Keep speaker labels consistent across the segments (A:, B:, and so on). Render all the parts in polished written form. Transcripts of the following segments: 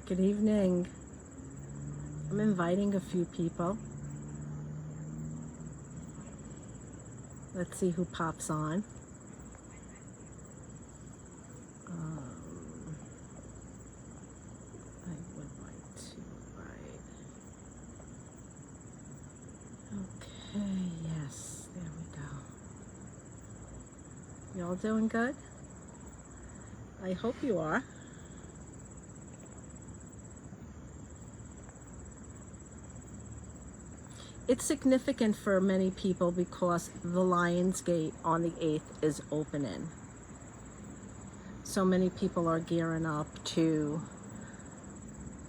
A: Good evening. I'm inviting a few people. Let's see who pops on. I would like to invite. Okay, yes, there we go. Y'all doing good? I hope you are. It's significant for many people because the Lion's Gate on the 8th is opening. So many people are gearing up to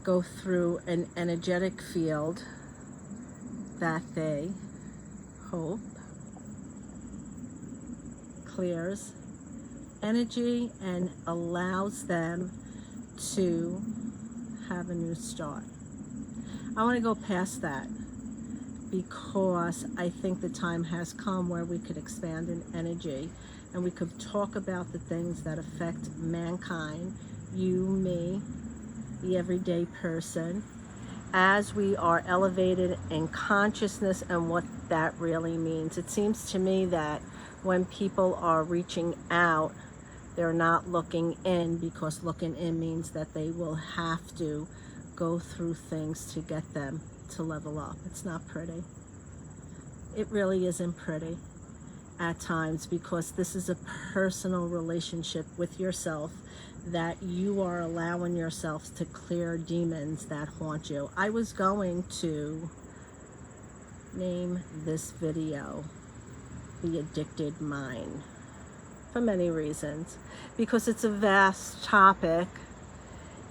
A: go through an energetic field that they hope clears energy and allows them to have a new start. I want to go past that because I think the time has come where we could expand in energy and we could talk about the things that affect mankind, you, me, the everyday person, as we are elevated in consciousness and what that really means. It seems to me that when people are reaching out, they're not looking in, because looking in means that they will have to go through things to get them to level up. It's not pretty. It really isn't pretty at times, because this is a personal relationship with yourself that you are allowing yourself to clear demons that haunt you. I was going to name this video The Addicted Mind for many reasons, because it's a vast topic,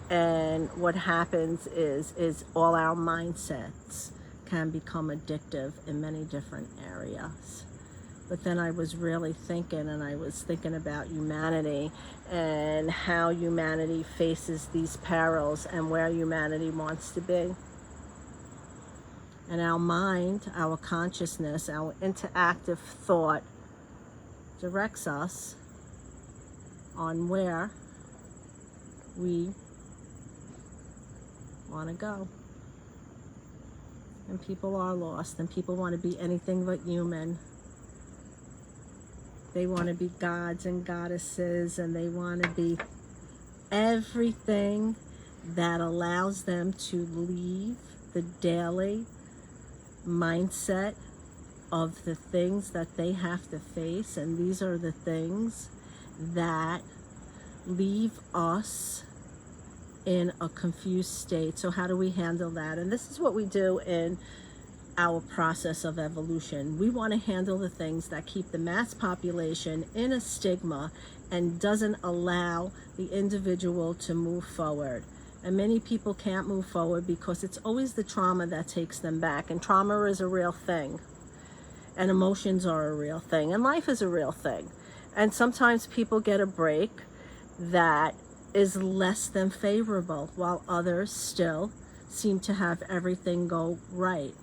A: and what happens is all our mindsets can become addictive in many different areas. But then I was really thinking, and I was thinking about humanity and how humanity faces these perils and where humanity wants to be. And our mind, our consciousness, our interactive thought directs us on where we want to go. And people are lost, and people want to be anything but human. They want to be gods and goddesses, and they want to be everything that allows them to leave the daily mindset of the things that they have to face. And these are the things that leave us in a confused state. So how do we handle that? And this is what we do in our process of evolution. We want to handle the things that keep the mass population in a stigma and doesn't allow the individual to move forward. And many people can't move forward because it's always the trauma that takes them back. And trauma is a real thing. And emotions are a real thing. And life is a real thing. And sometimes people get a break that is less than favorable, while others still seem to have everything go right.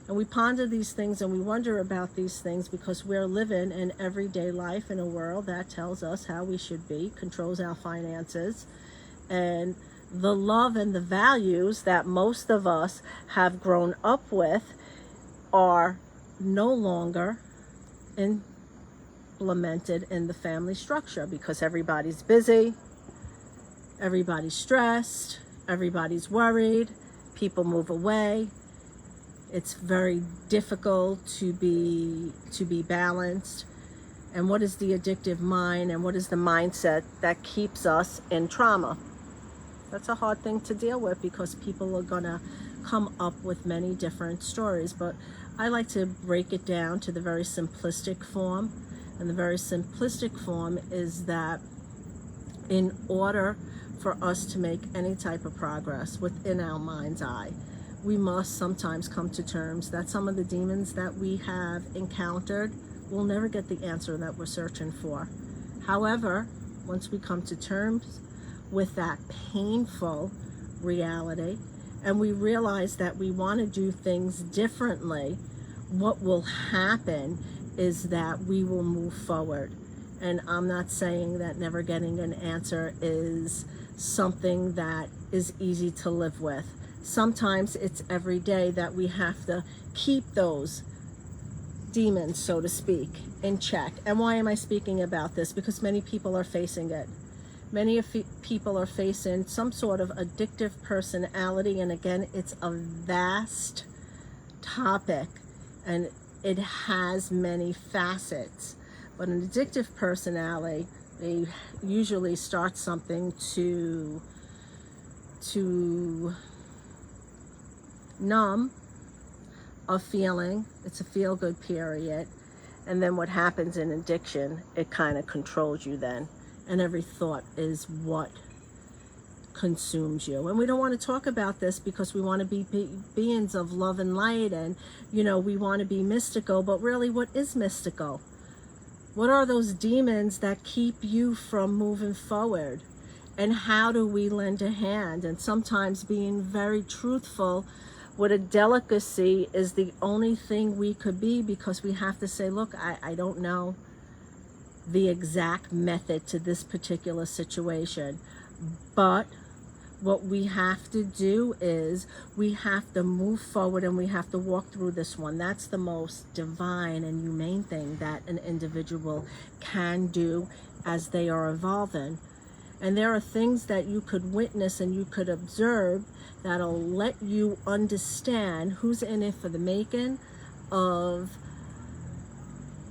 A: And we ponder these things and we wonder about these things because we're living in everyday life in a world that tells us how we should be, controls our finances, and the love and the values that most of us have grown up with are no longer implemented in the family structure, because everybody's busy, everybody's stressed, everybody's worried, people move away. It's very difficult to be balanced. And what is the addictive mind, and what is the mindset that keeps us in trauma? That's a hard thing to deal with, because people are gonna come up with many different stories. But I like to break it down to the very simplistic form. And the very simplistic form is that in order for us to make any type of progress within our mind's eye, we must sometimes come to terms that some of the demons that we have encountered will never get the answer that we're searching for. However, once we come to terms with that painful reality and we realize that we want to do things differently, what will happen is that we will move forward. And I'm not saying that never getting an answer is something that is easy to live with. Sometimes it's every day that we have to keep those demons, so to speak, in check. And why am I speaking about this? Because many people are facing it. Many people are facing some sort of addictive personality. And again, it's a vast topic and it has many facets. But an addictive personality, they usually start something to numb a feeling. It's a feel-good period. And then what happens in addiction, it kind of controls you then. And every thought is what consumes you. And we don't want to talk about this because we want to be beings of love and light, and we want to be mystical. But really, what is mystical? What are those demons that keep you from moving forward? And how do we lend a hand? And sometimes being very truthful with a delicacy is the only thing we could be, because we have to say, look, I don't know the exact method to this particular situation, but what we have to do is we have to move forward and we have to walk through this one. That's the most divine and humane thing that an individual can do as they are evolving. And there are things that you could witness and you could observe that'll let you understand who's in it for the making of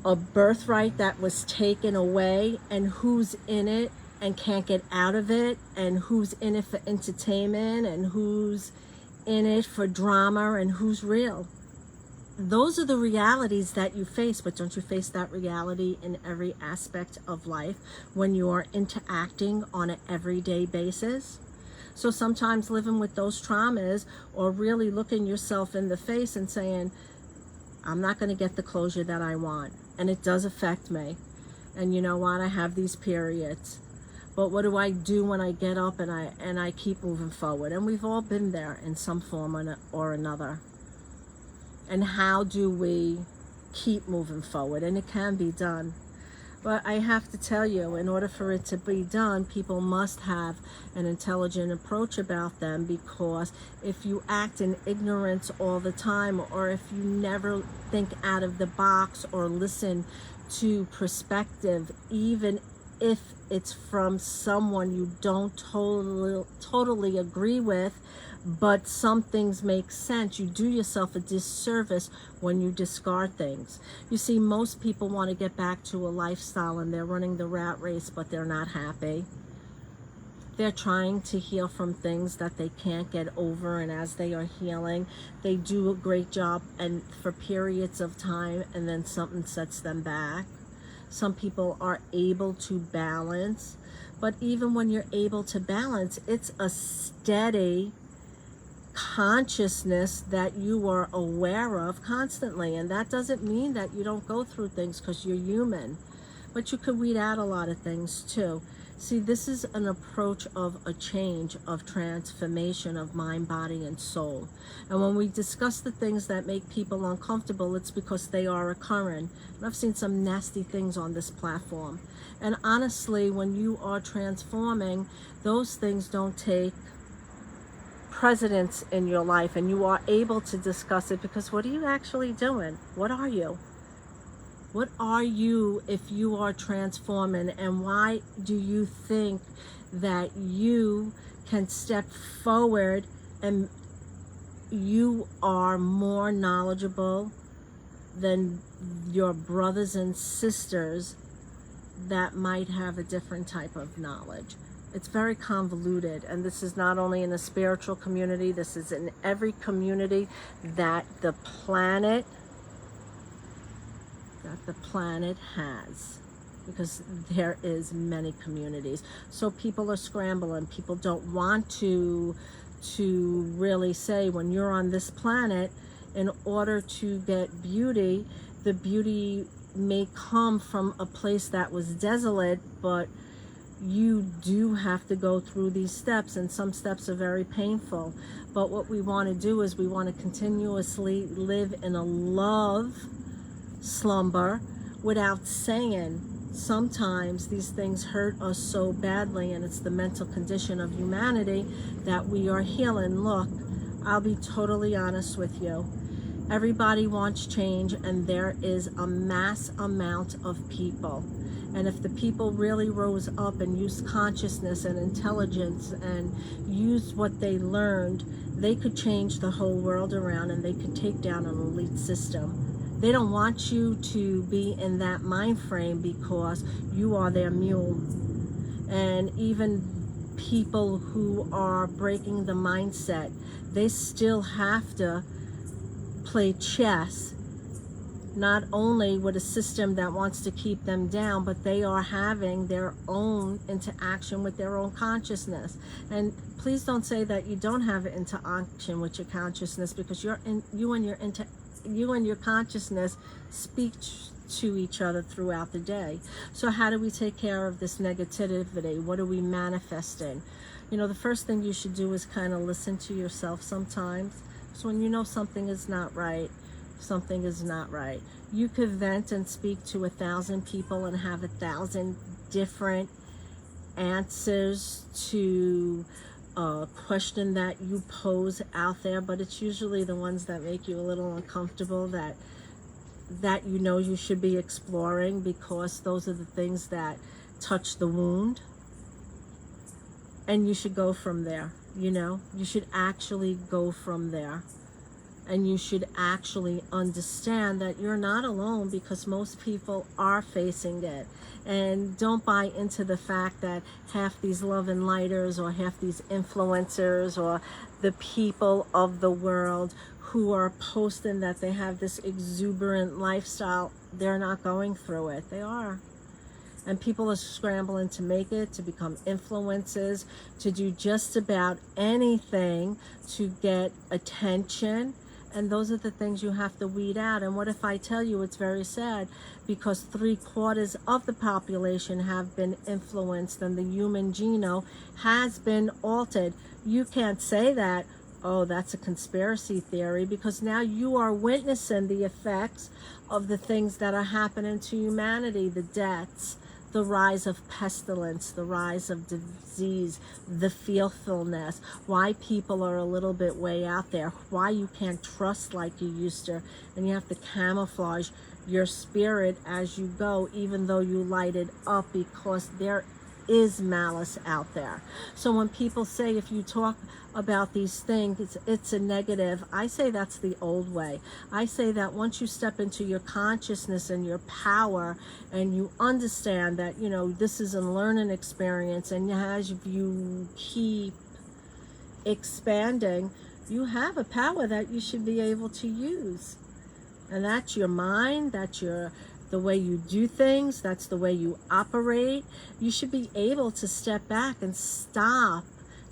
A: a birthright that was taken away, and who's in it and can't get out of it, and who's in it for entertainment, and who's in it for drama, and who's real. Those are the realities that you face, but don't you face that reality in every aspect of life when you are interacting on an everyday basis? So sometimes living with those traumas, or really looking yourself in the face and saying, I'm not going to get the closure that I want. And it does affect me. And you know what? I have these periods. But what do I do when I get up and I keep moving forward? And we've all been there in some form or another. And how do we keep moving forward? And it can be done. But I have to tell you, in order for it to be done, people must have an intelligent approach about them, because if you act in ignorance all the time, or if you never think out of the box or listen to perspective, even if it's from someone you don't totally agree with, but some things make sense, you do yourself a disservice when you discard things. You see, most people want to get back to a lifestyle and they're running the rat race, but they're not happy. They're trying to heal from things that they can't get over, and as they are healing, they do a great job and for periods of time, and then something sets them back. Some people are able to balance, but even when you're able to balance, it's a steady consciousness that you are aware of constantly. And that doesn't mean that you don't go through things, because you're human, but you could weed out a lot of things too. See, this is an approach of a change, of transformation of mind, body, and soul. And when we discuss the things that make people uncomfortable, it's because they are occurring. And I've seen some nasty things on this platform. And honestly, when you are transforming, those things don't take precedence in your life, and you are able to discuss it, because what are you actually doing? What are you? What are you if you are transforming? And why do you think that you can step forward and you are more knowledgeable than your brothers and sisters that might have a different type of knowledge? It's very convoluted, and this is not only in the spiritual community, this is in every community that the planet has, because there is many communities. So people are scrambling. People don't want to really say, when you're on this planet, in order to get beauty, the beauty may come from a place that was desolate, but you do have to go through these steps, and some steps are very painful. But what we want to do is we want to continuously live in a love slumber without saying sometimes these things hurt us so badly, and it's the mental condition of humanity that we are healing. Look, I'll be totally honest with you. Everybody wants change, and there is a mass amount of people. And if the people really rose up and used consciousness and intelligence and used what they learned, they could change the whole world around, and they could take down an elite system. They don't want you to be in that mind frame because you are their mule. And even people who are breaking the mindset, they still have to play chess, not only with a system that wants to keep them down, but they are having their own interaction with their own consciousness. And please don't say that you don't have an interaction with your consciousness, because you and your consciousness speak to each other throughout the day. So how do we take care of this negativity? What are we manifesting? You know, the first thing you should do is kind of listen to yourself sometimes. So when you know something is not right, something is not right. You could vent and speak to 1,000 people and have 1,000 different answers to a question that you pose out there, but it's usually the ones that make you a little uncomfortable that you know you should be exploring, because those are the things that touch the wound. And you should go from there. You know, you should actually go from there. And you should actually understand that you're not alone, because most people are facing it. And don't buy into the fact that half these love and lighters, or half these influencers, or the people of the world who are posting that they have this exuberant lifestyle, they're not going through it. They are. And people are scrambling to make it, to become influencers, to do just about anything to get attention. And those are the things you have to weed out. And what if I tell you it's very sad, because 3/4 of the population have been influenced, and the human genome has been altered. You can't say that, oh, that's a conspiracy theory, because now you are witnessing the effects of the things that are happening to humanity, the deaths, the rise of pestilence, the rise of disease, the fearfulness, why people are a little bit way out there, why you can't trust like you used to, and you have to camouflage your spirit as you go, even though you light it up, because there is malice out there. So when people say, if you talk about these things, it's a negative, I say that's the old way. I say that once you step into your consciousness and your power, and you understand that, you know, this is a learning experience, and as you keep expanding, you have a power that you should be able to use. And that's your mind, that's the way you do things, that's the way you operate. You should be able to step back and stop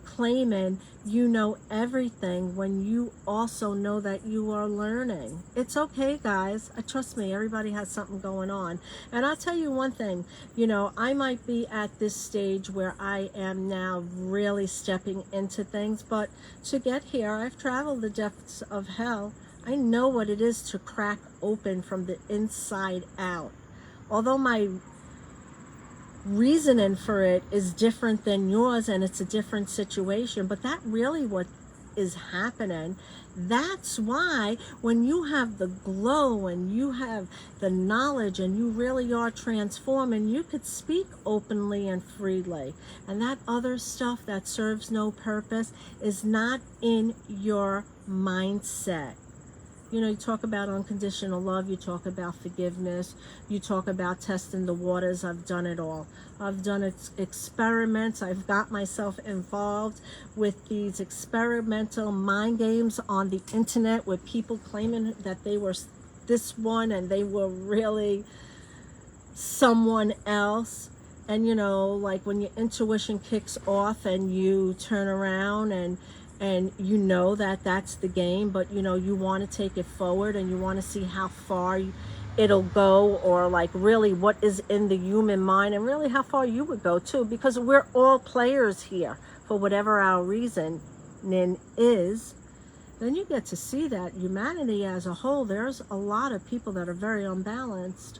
A: claiming you know everything when you also know that you are learning. It's okay, guys. Trust me, everybody has something going on. And I'll tell you one thing, you know, I might be at this stage where I am now really stepping into things, but to get here, I've traveled the depths of hell. I know what it is to crack open from the inside out. Although my reasoning for it is different than yours, and it's a different situation, but that really what is happening. That's why when you have the glow and you have the knowledge and you really are transforming, you could speak openly and freely. And that other stuff that serves no purpose is not in your mindset. You know, you talk about unconditional love, you talk about forgiveness, you talk about testing the waters. I've done it all. I've done experiments. I've got myself involved with these experimental mind games on the internet with people claiming that they were this one and they were really someone else. And, you know, like when your intuition kicks off and you turn around and you know that that's the game, but you know you want to take it forward and you want to see how far it'll go, or like really what is in the human mind, and really how far you would go too, because we're all players here for whatever our reason is. Then you get to see that humanity as a whole, there's a lot of people that are very unbalanced,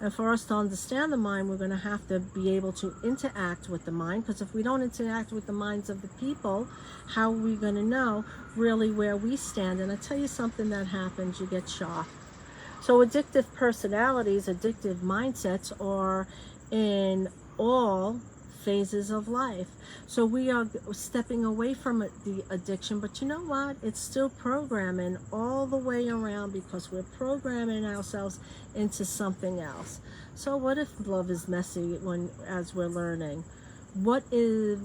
A: And for us to understand the mind, we're going to have to be able to interact with the mind, because if we don't interact with the minds of the people, how are we going to know really where we stand? And I tell you something that happens, you get shocked. So addictive personalities, addictive mindsets are in all phases of life. So we are stepping away from the addiction, but you know what? It's still programming all the way around, because we're programming ourselves into something else. So what if love is messy as we're learning? What if,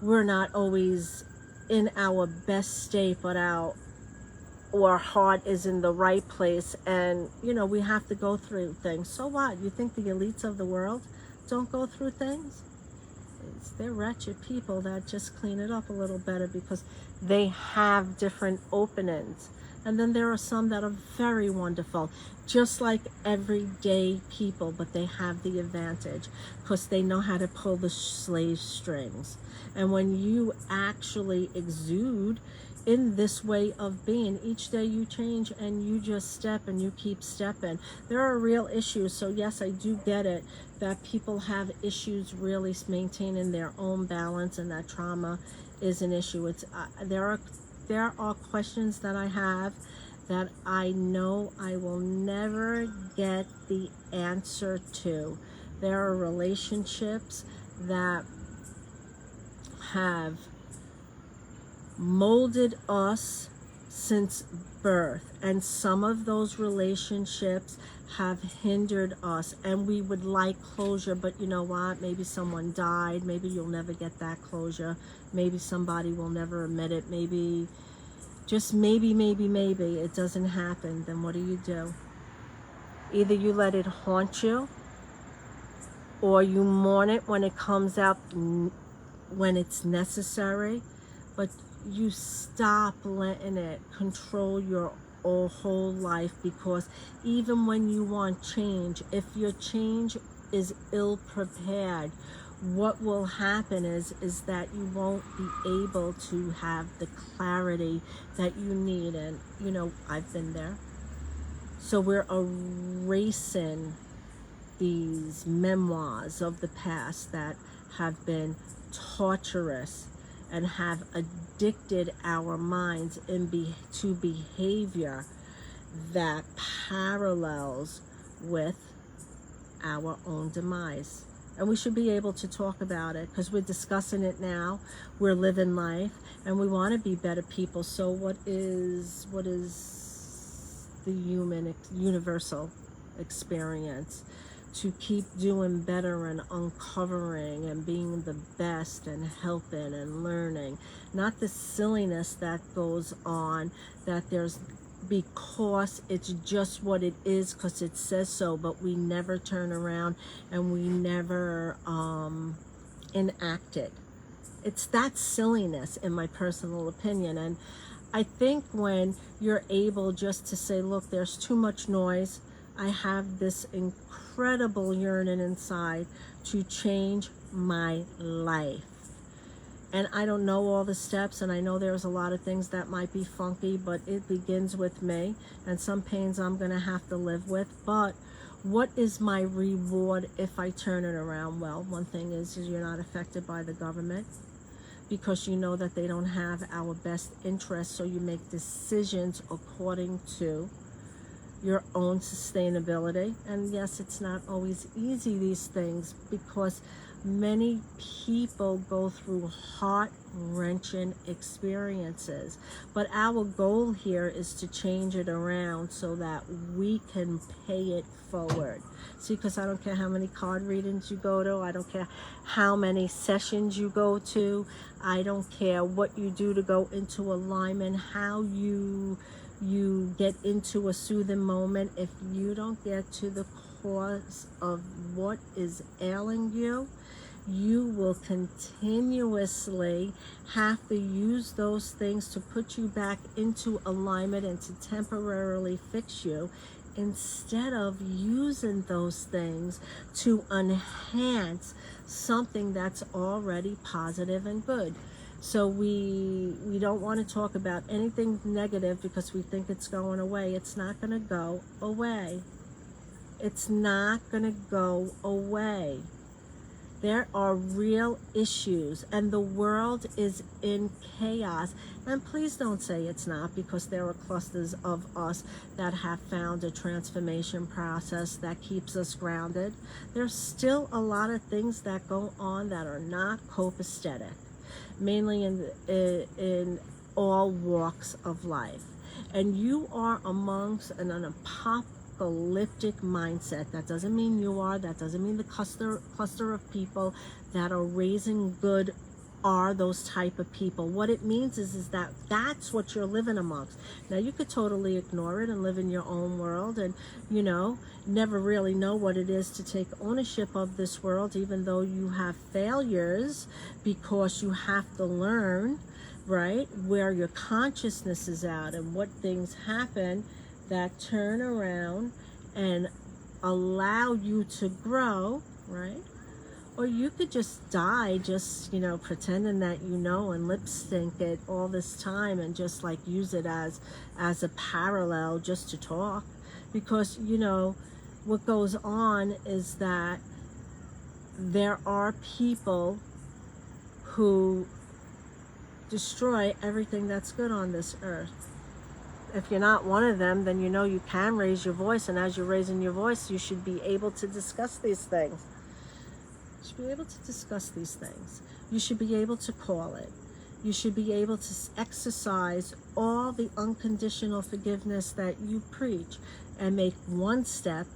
A: we're not always in our best state, but our heart is in the right place, and we have to go through things. So what? You think the elites of the world don't go through things? They're wretched people that just clean it up a little better because they have different openings. And then there are some that are very wonderful, just like everyday people, but they have the advantage because they know how to pull the slave strings. And when you actually exude in this way of being, each day you change and you just step and you keep stepping. There are real issues. So yes, I do get it that people have issues really maintaining their own balance, and that trauma is an issue. It's there are questions that I have that I know I will never get the answer to. There are relationships that have molded us since birth, and some of those relationships have hindered us, and we would like closure, but you know what? Maybe someone died. Maybe you'll never get that closure. Maybe somebody will never admit it. Maybe, just maybe it doesn't happen. Then what do? Either you let it haunt you, or you mourn it when it comes out, when it's necessary, but you stop letting it control your whole life. Because even when you want change, if your change is ill prepared, what will happen is that you won't be able to have the clarity that you need. And I've been there. So we're erasing these memoirs of the past that have been torturous and have addicted our minds to behavior that parallels with our own demise. And we should be able to talk about it, because we're discussing it now. We're living life, and we want to be better people. So what is the universal experience? To keep doing better and uncovering and being the best and helping and learning. Not the silliness that goes on, that there's because it's just what it is, because it says so, but we never turn around and we never enact it. It's that silliness, in my personal opinion. And I think when you're able just to say, look, there's too much noise, I have this incredible yearning inside to change my life. And I don't know all the steps, and I know there's a lot of things that might be funky, but it begins with me, and some pains I'm going to have to live with. But what is my reward if I turn it around? Well, one thing is you're not affected by the government, because you know that they don't have our best interests, so you make decisions according to your own sustainability. And yes, it's not always easy, these things, because many people go through heart-wrenching experiences. But our goal here is to change it around so that we can pay it forward. See, because I don't care how many card readings you go to, I don't care how many sessions you go to, I don't care what you do to go into alignment, how you get into a soothing moment. If you don't get to the cause of what is ailing you, you will continuously have to use those things to put you back into alignment and to temporarily fix you, instead of using those things to enhance something that's already positive and good. So we don't want to talk about anything negative because we think it's going away. It's not going to go away. It's not going to go away. There are real issues, and the world is in chaos. And please don't say it's not, because there are clusters of us that have found a transformation process that keeps us grounded. There's still a lot of things that go on that are not copacetic, mainly in all walks of life. And you are amongst an apocalyptic mindset. That doesn't mean you are. That doesn't mean the cluster of people that are raising good are those type of people. What it means is that that's what you're living amongst. Now, you could totally ignore it and live in your own world and, never really know what it is to take ownership of this world, even though you have failures, because you have to learn, right, where your consciousness is out and what things happen that turn around and allow you to grow, right? Or you could just die just, pretending that and lip sync it all this time and just like use it as a parallel just to talk. Because, what goes on is that there are people who destroy everything that's good on this earth. If you're not one of them, then you can raise your voice, and as you're raising your voice, you should be able to discuss these things. You should be able to discuss these things. You should be able to call it. You should be able to exercise all the unconditional forgiveness that you preach and make one step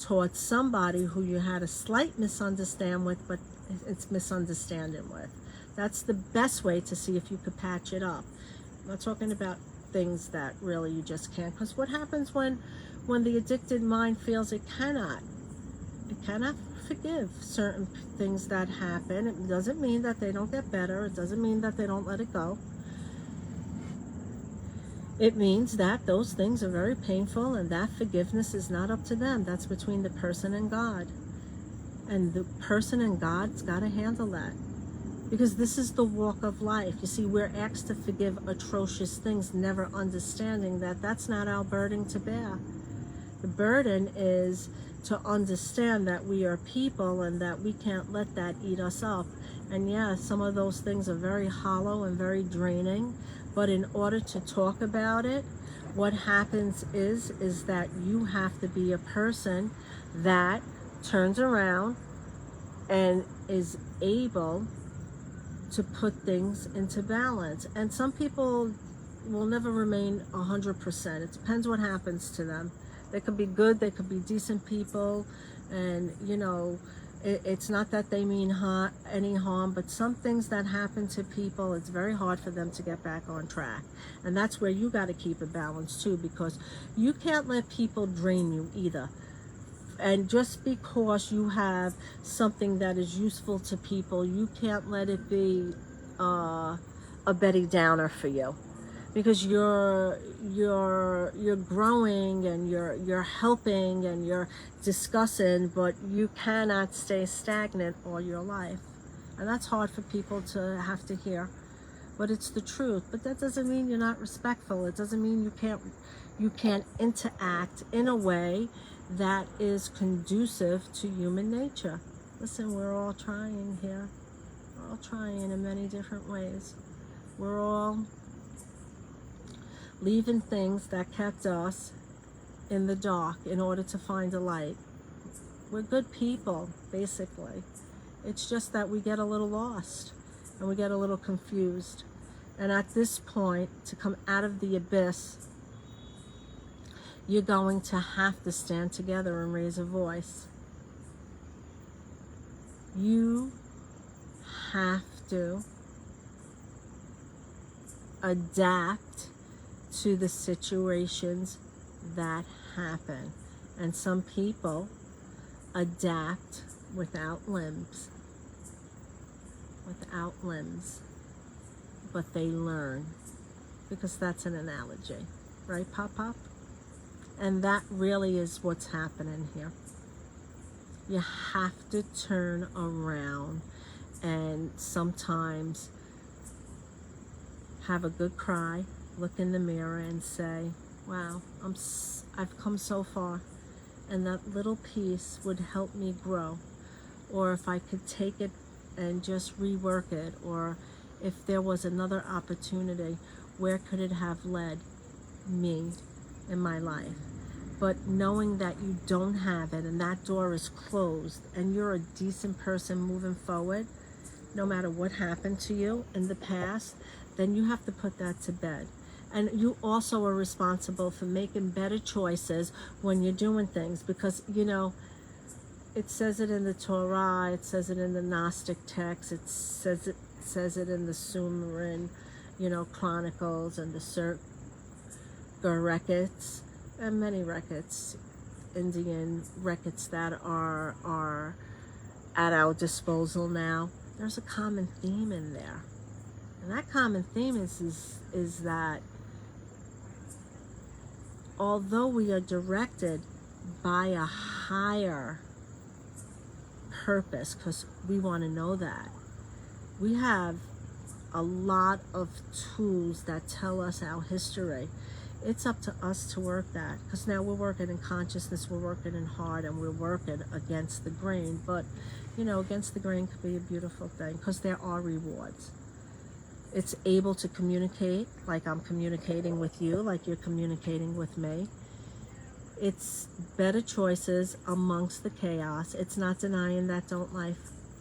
A: towards somebody who you had a slight misunderstanding with, but it's misunderstanding with. That's the best way to see if you could patch it up. I'm not talking about things that really you just can't, because what happens when the addicted mind feels it cannot forgive certain things that happen? It doesn't mean that they don't get better. It doesn't mean that they don't let it go. It means that those things are very painful, and that forgiveness is not up to them. That's between the person and God, and the person and God's got to handle that. Because this is the walk of life. You see, we're asked to forgive atrocious things, never understanding that that's not our burden to bear. The burden is to understand that we are people and that we can't let that eat us up. And yeah, some of those things are very hollow and very draining. But in order to talk about it, what happens is that you have to be a person that turns around and is able to put things into balance. And some people will never remain 100%. It depends what happens to them. They could be good, they could be decent people, and it's not that they mean any harm, but some things that happen to people, it's very hard for them to get back on track. And that's where you got to keep a balance too, because you can't let people drain you either. And just because you have something that is useful to people, you can't let it be a Betty Downer for you, because you're growing and you're helping and you're discussing, but you cannot stay stagnant all your life. And that's hard for people to have to hear, but it's the truth. But that doesn't mean you're not respectful. It doesn't mean you can't interact in a way that is conducive to human nature. Listen, we're all trying here. We're all trying in many different ways. We're all leaving things that kept us in the dark in order to find a light. We're good people, basically. It's just that we get a little lost and we get a little confused. And at this point, to come out of the abyss, you're going to have to stand together and raise a voice. You have to adapt to the situations that happen. And some people adapt without limbs. But they learn, because that's an analogy, right, Pop? And that really is what's happening here. You have to turn around and sometimes have a good cry, look in the mirror and say, wow, I've come so far. and that little piece would help me grow, or if I could take it and just rework it, or if there was another opportunity, where could it have led me in my life? But knowing that you don't have it and that door is closed and you're a decent person moving forward, no matter what happened to you in the past, then you have to put that to bed. And you also are responsible for making better choices when you're doing things, because, you know, it says it in the Torah, it says it in the Gnostic text, it says it in the Sumerian, you know, Chronicles and the Circa records, and many records, Indian records that are at our disposal now. There's a common theme in there, and that common theme is that although we are directed by a higher purpose, because we want to know that, we have a lot of tools that tell us our history. It's up to us to work that, because now we're working in consciousness, we're working in heart, and we're working against the grain. But, you know, against the grain could be a beautiful thing, because there are rewards. It's able to communicate like I'm communicating with you, like you're communicating with me. It's better choices amongst the chaos. It's not denying that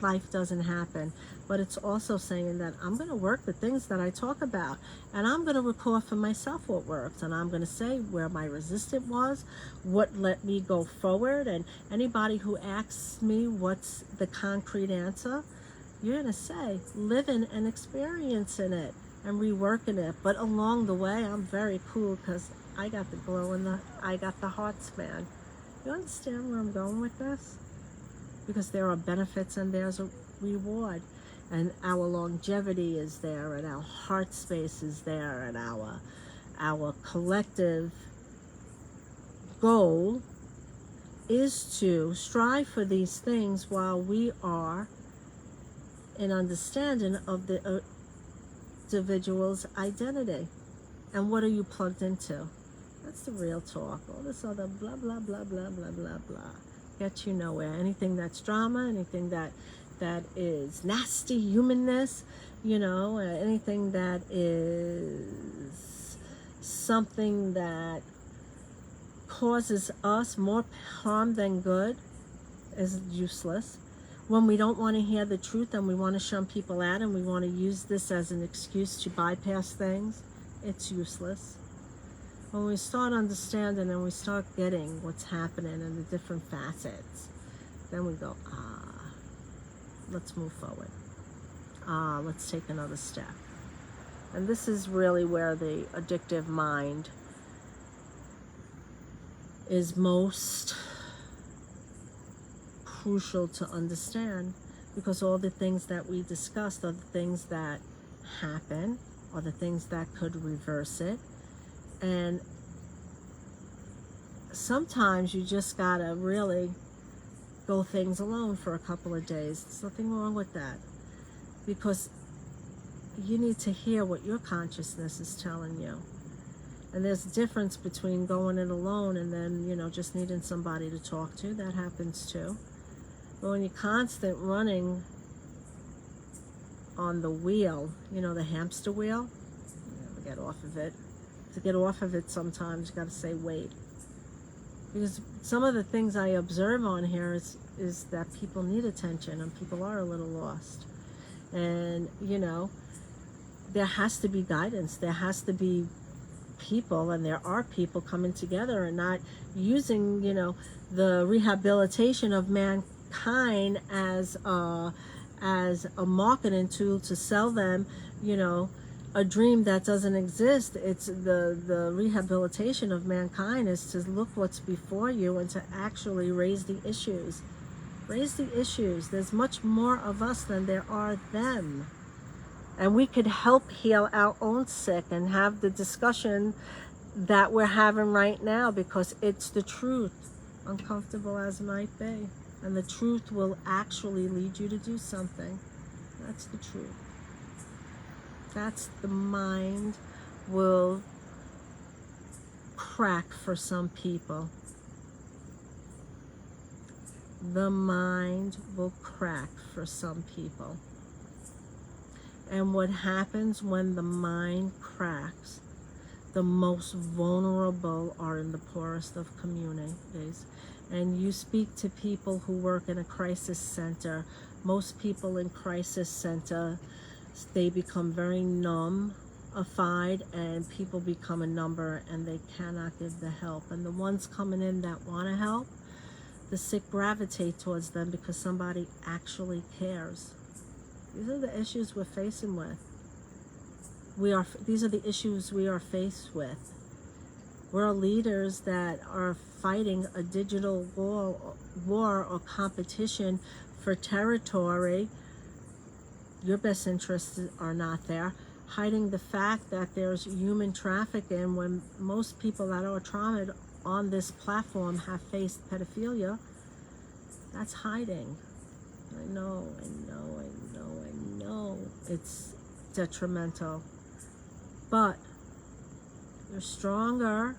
A: life doesn't happen, but it's also saying that I'm going to work the things that I talk about, and I'm going to record for myself what works, and I'm going to say where my resistance was, what let me go forward. And anybody who asks me what's the concrete answer, you're going to say living and experiencing it and reworking it. But along the way, I'm very cool, because I got the glow in I got the heart span. You understand where I'm going with this? Because there are benefits and there's a reward, and our longevity is there, and our heart space is there, and our collective goal is to strive for these things while we are in understanding of the individual's identity. And what are you plugged into? That's the real talk. All this other blah blah blah blah blah blah blah gets you nowhere. Anything that's drama, anything that is nasty humanness, you know, anything that is something that causes us more harm than good is useless. When we don't want to hear the truth and we want to shun people out and we want to use this as an excuse to bypass things, it's useless. When we start understanding and we start getting what's happening in the different facets, then we go, let's move forward. Let's take another step. And this is really where the addictive mind is most crucial to understand, because all the things that we discussed are the things that happen, or the things that could reverse it. And sometimes you just gotta really go things alone for a couple of days. There's nothing wrong with that, because you need to hear what your consciousness is telling you. And there's a difference between going it alone and then, you know, just needing somebody to talk to. That happens too. But when you're constant running on the wheel, you know, the hamster wheel, you never get off of it. To get off of it, sometimes you got to say wait, because some of the things I observe on here is that people need attention and people are a little lost, and you know, there has to be guidance, there has to be people, and there are people coming together and not using, you know, the rehabilitation of mankind as a marketing tool to sell them, you know, a dream that doesn't exist. It's the rehabilitation of mankind is to look what's before you and to actually raise the issues. Raise the issues. There's much more of us than there are them. And we could help heal our own sick and have the discussion that we're having right now, because it's the truth, uncomfortable as it might be. And the truth will actually lead you to do something. That's the truth. That's the mind will crack for some people. the mind will crack for some people. And what happens when the mind cracks, the most vulnerable are in the poorest of communities. And you speak to people who work in a crisis center. Most people in crisis center, they become very numbified, and people become a number and they cannot give the help. And the ones coming in that want to help, the sick gravitate towards them because somebody actually cares. These are the issues we're facing with. These are the issues we are faced with. We're leaders that are fighting a digital war or competition for territory. Your best interests are not there. Hiding the fact that there's human trafficking when most people that are traumatized on this platform have faced pedophilia. That's hiding. I know. It's detrimental. But you're stronger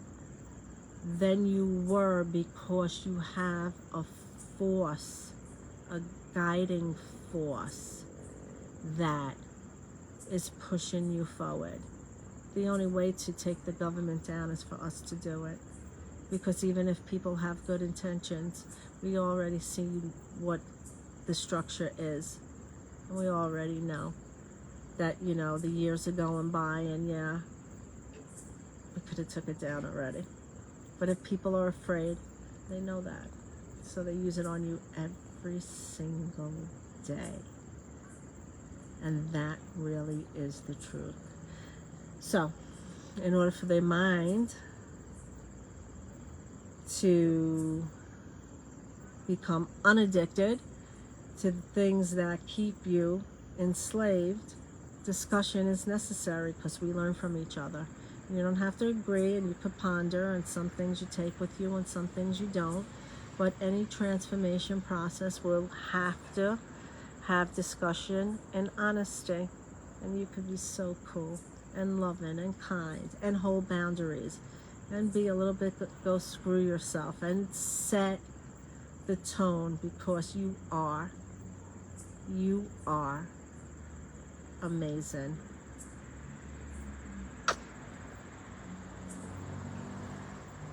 A: than you were because you have a force, a guiding force that is pushing you forward. The only way to take the government down is for us to do it. Because even if people have good intentions, we already see what the structure is. And we already know that, the years are going by, and yeah, we could have took it down already. But if people are afraid, they know that. So they use it on you every single day. And that really is the truth. So, in order for their mind to become unaddicted to the things that keep you enslaved, discussion is necessary because we learn from each other. You don't have to agree, and you could ponder, and some things you take with you and some things you don't. But any transformation process will have to have discussion and honesty. And you could be so cool and loving and kind and hold boundaries and be a little bit, go screw yourself and set the tone, because you are amazing.